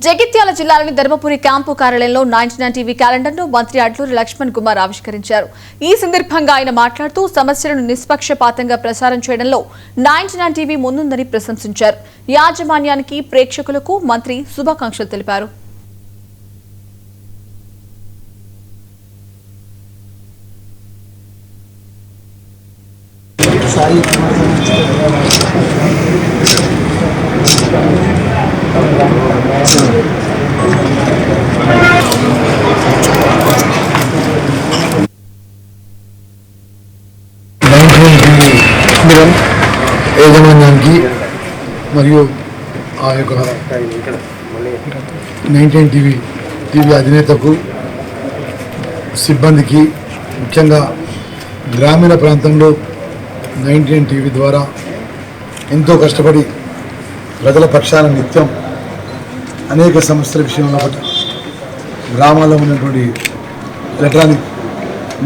జగిత్యాల జిల్లాలోని ధర్మపురి క్యాంపు కార్యాలయంలో 99 టీవీ క్యాలెండర్ను మంత్రి అడ్లూరి లక్ష్మణ్ కుమార్ ఆవిష్కరించారు. ఈ సందర్భంగా ఆయన మాట్లాడుతూ సమస్యలను నిష్పక్షపాతంగా ప్రసారం చేయడంలో 99 టీవీ ముందుందని ప్రశంసించారు. యాజమాన్యానికి, ప్రేక్షకులకు మంత్రి శుభాకాంక్షలు తెలిపారు. యాజమాన్యానికి మరియు ఆ యొక్క 99 టీవీ అధినేతకు, సిబ్బందికి, ముఖ్యంగా గ్రామీణ ప్రాంతంలో 99 టీవీ ద్వారా ఎంతో కష్టపడి ప్రజల పక్షాన నిత్యం అనేక సమస్యల విషయంలో గ్రామాల్లో ఉన్నటువంటి ఎలక్ట్రానిక్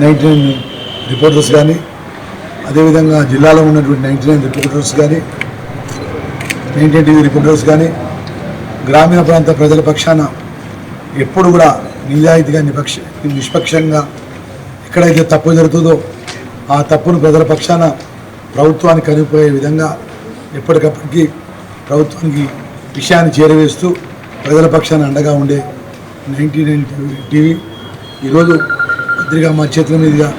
99 రిపోర్టర్స్ కానీ, అదేవిధంగా జిల్లాలో ఉన్నటువంటి 99 రిపోర్టర్స్ కానీ, 99 టీవీ రిపోర్టర్స్ కానీ గ్రామీణ ప్రాంత ప్రజల పక్షాన ఎప్పుడు కూడా నిజాయితీగా నిష్పక్షంగా ఎక్కడైతే తప్పు జరుగుతుందో ఆ తప్పును ప్రజల పక్షాన ప్రభుత్వానికి కనిపోయే విధంగా ఎప్పటికప్పటికీ ప్రభుత్వానికి విషయాన్ని చేరవేస్తూ ప్రజల పక్షాన అండగా ఉండే 99 టీవీ ఈరోజు పత్రిక మా చేతుల మీదుగా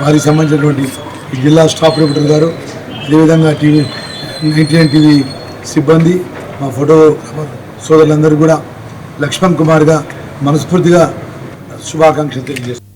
వారికి సంబంధించినటువంటి ఈ జిల్లా స్టాఫ్ రిపోర్టర్ గారు, అదేవిధంగా 99 టీవీ సిబ్బంది, మా ఫోటో సోదరులందరూ కూడా లక్ష్మణ్ కుమార్గా మనస్ఫూర్తిగా శుభాకాంక్షలు తెలియజేస్తారు.